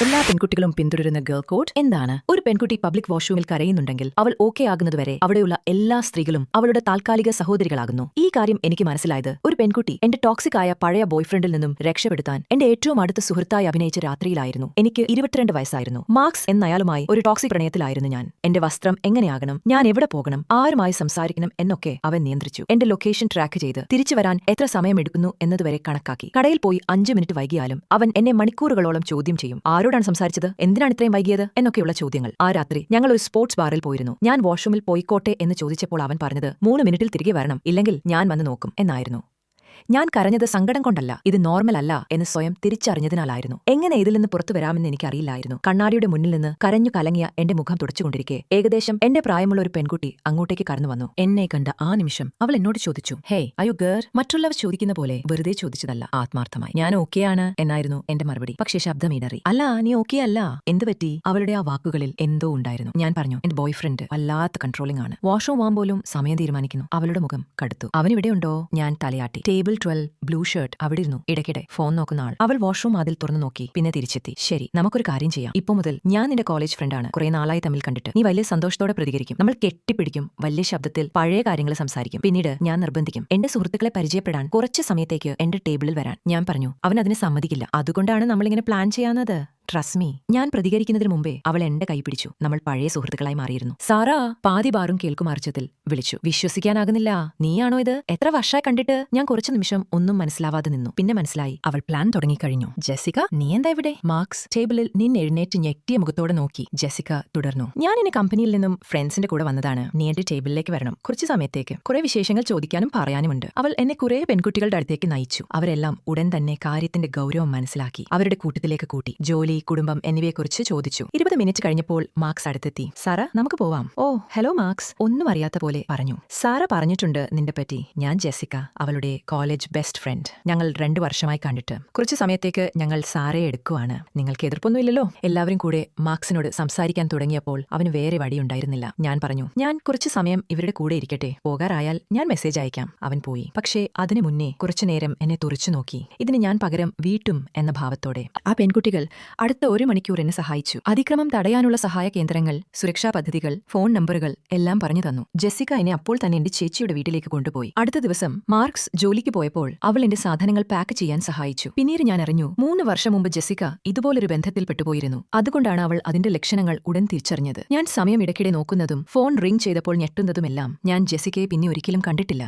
എല്ലാ പെൺകുട്ടികളും പിന്തുടരുന്ന ഗേൾ കോഡ് എന്താണ്? ഒരു പെൺകുട്ടി പബ്ലിക് വാഷ്റൂമിൽ കരയുന്നുണ്ടെങ്കിൽ അവൾ ഓക്കെ ആകുന്നതുവരെ അവിടെയുള്ള എല്ലാ സ്ത്രീകളും അവളുടെ താൽക്കാലിക സഹോദരികളാകുന്നു. ഈ കാര്യം എനിക്ക് മനസ്സിലായത് ഒരു പെൺകുട്ടി എന്റെ ടോക്സിക് ആയ പഴയ ബോയ്ഫ്രണ്ടിൽ നിന്നും രക്ഷപ്പെടുത്താൻ എന്റെ ഏറ്റവും അടുത്ത സുഹൃത്തായി അഭിനയിച്ച രാത്രിയിലായിരുന്നു. എനിക്ക് 22 വയസ്സായിരുന്നു. മാർക്സ് എന്നയാളുമായി ഒരു ടോക്സിക് പ്രണയത്തിലായിരുന്നു ഞാൻ. എന്റെ വസ്ത്രം എങ്ങനെയാകണം, ഞാൻ എവിടെ പോകണം, ആരുമായി സംസാരിക്കണം എന്നൊക്കെ അവൻ നിയന്ത്രിച്ചു. എന്റെ ലൊക്കേഷൻ ട്രാക്ക് ചെയ്ത് തിരിച്ചു വരാൻ എത്ര സമയമെടുക്കുന്നു എന്നതുവരെ കണക്കാക്കി. കടയിൽ പോയി 5 മിനിറ്റ് വൈകിയാലും അവൻ എന്നെ മണിക്കൂറുകളോളം ചോദ്യം ചെയ്യും. ആരോടാണ് സംസാരിച്ചത്, എന്തിനാണ് ഇത്രയും വൈകിയത് എന്നൊക്കെയുള്ള ചോദ്യങ്ങൾ. ആ രാത്രി ഞങ്ങൾ ഒരു സ്പോർട്സ് ബാറിൽ പോയിരുന്നു. ഞാൻ വാഷ്റൂമിൽ പോയിക്കോട്ടെ എന്ന് ചോദിച്ചപ്പോൾ അവൻ പറഞ്ഞത് 3 മിനിറ്റിൽ തിരികെ വരണം, ഇല്ലെങ്കിൽ ഞാൻ വന്ന് നോക്കും എന്നായിരുന്നു. ഞാൻ കരഞ്ഞത് സങ്കടം കൊണ്ടല്ല, ഇത് നോർമൽ അല്ല എന്ന് സ്വയം തിരിച്ചറിഞ്ഞതിനാലായിരുന്നു. എങ്ങനെ ഇതിൽ നിന്ന് പുറത്തു വരാമെന്ന് എനിക്കറിയില്ലായിരുന്നു. കണ്ണാടിയുടെ മുന്നിൽ നിന്ന് കരഞ്ഞു കലങ്ങിയ എന്റെ മുഖം തുടച്ചുകൊണ്ടിരിക്കെ ഏകദേശം എന്റെ പ്രായമുള്ള ഒരു പെൺകുട്ടി അങ്ങോട്ടേക്ക് കടന്നു വന്നു. എന്നെ കണ്ട ആ നിമിഷം അവൾ എന്നോട് ചോദിച്ചു, ഹേയ് ആർ യു ഗേൾ? മറ്റുള്ളവർ ചോദിക്കുന്ന പോലെ വെറുതെ ചോദിച്ചതല്ല, ആത്മാർത്ഥമായി. ഞാൻ ഓക്കെയാണ് എന്നായിരുന്നു എന്റെ മറുപടി. പക്ഷേ ശബ്ദം ഇടറി. അല്ല, നീ ഓക്കെ അല്ല, എന്ത് പറ്റി? അവളുടെ ആ വാക്കുകളിൽ എന്തോ ഉണ്ടായിരുന്നു. ഞാൻ പറഞ്ഞു, എന്റെ ബോയ്ഫ്രണ്ട് വല്ലാത്ത കൺട്രോളിംഗ് ആണ്. വാഷ്റൂം പോകാൻ പോലും സമയം തീരുമാനിക്കുന്നു. അവളുടെ മുഖം കടുത്തു. അവനിവിടെയുണ്ടോ? ഞാൻ തലയാട്ടി. ടേബിൾ 12 ബ്ലൂ ഷർട്ട് അവിടെ ഇരുന്നു, ഇടയ്ക്കിടെ ഫോൺ നോക്കുന്ന ആൾ. അവൾ വാഷ്റൂം അതിൽ തുറന്നു നോക്കി, പിന്നെ തിരിച്ചെത്തി. ശരി, നമുക്കൊരു കാര്യം ചെയ്യാം. ഇപ്പൊ മുതൽ ഞാൻ നിന്റെ കോളേജ് ഫ്രണ്ടാണ്. കുറെ നാളായി തമ്മിൽ കണ്ടിട്ട്. നീ വലിയ സന്തോഷത്തോടെ പ്രതികരിക്കും. നമ്മൾ കെട്ടിപ്പിടിക്കും, വലിയ ശബ്ദത്തിൽ പഴയ കാര്യങ്ങൾ സംസാരിക്കും. പിന്നീട് ഞാൻ നിർബന്ധിക്കും എന്റെ സുഹൃത്തുക്കളെ പരിചയപ്പെടാൻ കുറച്ച് സമയത്തേക്ക് എന്റെ ടേബിളിൽ വരാൻ. ഞാൻ പറഞ്ഞു. അവൻ അതിന് സമ്മതിക്കില്ല. അതുകൊണ്ടാണ് നമ്മളിങ്ങനെ പ്ലാൻ ചെയ്യാന്നത്. Trust me. ഞാൻ പ്രതികരിക്കുന്നതിന് മുമ്പേ അവൾ എന്റെ കൈ പിടിച്ചു. നമ്മൾ പഴയ സുഹൃത്തുക്കളായി മാറിയിരുന്നു. സാറാ, പാതി ബാറും കേൾക്കുമാർച്ചത്തിൽ വിളിച്ചു. വിശ്വസിക്കാനാകുന്നില്ല, നീയാണോ ഇത്? എത്ര വർഷമായി കണ്ടിട്ട്? ഞാൻ കുറച്ചു നിമിഷം ഒന്നും മനസ്സിലാവാതെ നിന്നു. പിന്നെ മനസ്സിലായി, അവൾ പ്ലാൻ തുടങ്ങിക്കഴിഞ്ഞു. ജെസിക്ക, നീ എന്താ ഇവിടെ? മാർക്സ് ടേബിളിൽ എഴുന്നേറ്റ് ഞെട്ടിയ മുഖത്തോടെ നോക്കി. ജെസിക്ക തുടർന്നു. ഞാൻ എന്റെ കമ്പനിയിൽ നിന്നും ഫ്രണ്ട്സിന്റെ കൂടെ വന്നതാണ്. നീ എന്റെ ടേബിളിലേക്ക് വരണം, കുറച്ചു സമയത്തേക്ക്. കുറെ വിശേഷങ്ങൾ ചോദിക്കാനും പറയാനുമുണ്ട്. അവൾ എന്നെ കുറെ പെൺകുട്ടികളുടെ അടുത്തേക്ക് നയിച്ചു. അവരെല്ലാം ഉടൻ തന്നെ കാര്യത്തിന്റെ ഗൗരവം മനസ്സിലാക്കി. അവരുടെ കൂട്ടത്തിലേക്ക് കൂട്ടി. ജോലി, കുടുംബം എന്നിവയെക്കുറിച്ച് ചോദിച്ചു. 20 മിനിറ്റ് കഴിഞ്ഞപ്പോൾ മാർക്സ് അടുത്തെത്തി. സാറ, നമുക്ക് പോവാം. ഓ ഹലോ മാർക്സ്, ഒന്നും അറിയാത്ത പോലെ പറഞ്ഞു. സാറ പറഞ്ഞിട്ടുണ്ട് നിന്റെ പറ്റി. ഞാൻ ജെസിക്ക, അവളുടെ കോളേജ് ബെസ്റ്റ് ഫ്രണ്ട്. ഞങ്ങൾ 2 വർഷമായി കണ്ടിട്ട്. കുറച്ചു സമയത്തേക്ക് ഞങ്ങൾ സാറയെ എടുക്കുവാണ്. നിങ്ങൾക്ക് എതിർപ്പൊന്നുമില്ലല്ലോ? എല്ലാവരും കൂടെ മാർക്സിനോട് സംസാരിക്കാൻ തുടങ്ങിയപ്പോൾ അവന് വേറെ വഴിയുണ്ടായിരുന്നില്ല. ഞാൻ പറഞ്ഞു, ഞാൻ കുറച്ചു സമയം ഇവരുടെ കൂടെ ഇരിക്കട്ടെ, പോകാറായാൽ ഞാൻ മെസ്സേജ് അയക്കാം. അവൻ പോയി. പക്ഷേ അതിനു മുന്നേ കുറച്ചുനേരം എന്നെ തുറച്ചു നോക്കി. ഇതിന് ഞാൻ പകരം വീട്ടും എന്ന ഭാവത്തോടെ. ആ പെൺകുട്ടികൾ അടുത്ത 1 മണിക്കൂർ എന്നെ സഹായിച്ചു. അതിക്രമം തടയാനുള്ള സഹായ കേന്ദ്രങ്ങൾ, സുരക്ഷാ പദ്ധതികൾ, ഫോൺ നമ്പറുകൾ എല്ലാം പറഞ്ഞു തന്നു. ജെസിക്ക എന്നെ അപ്പോൾ തന്നെ എന്റെ ചേച്ചിയുടെ വീട്ടിലേക്ക് കൊണ്ടുപോയി. അടുത്ത ദിവസം മാർക്സ് ജോലിക്ക് പോയപ്പോൾ അവൾ എന്റെ സാധനങ്ങൾ പാക്ക് ചെയ്യാൻ സഹായിച്ചു. പിന്നീട് ഞാൻ അറിഞ്ഞു, 3 വർഷം മുമ്പ് ജെസിക്ക ഇതുപോലൊരു ബന്ധത്തിൽ പെട്ടുപോയിരുന്നു. അതുകൊണ്ടാണ് അവൾ അതിന്റെ ലക്ഷണങ്ങൾ ഉടൻ തിരിച്ചറിഞ്ഞത്. ഞാൻ സമയം ഇടയ്ക്കിടെ നോക്കുന്നതും ഫോൺ റിംഗ് ചെയ്തപ്പോൾ ഞെട്ടുന്നതുമെല്ലാം ഞാൻ ജെസിക്കയെ പിന്നെ ഒരിക്കലും കണ്ടിട്ടില്ല.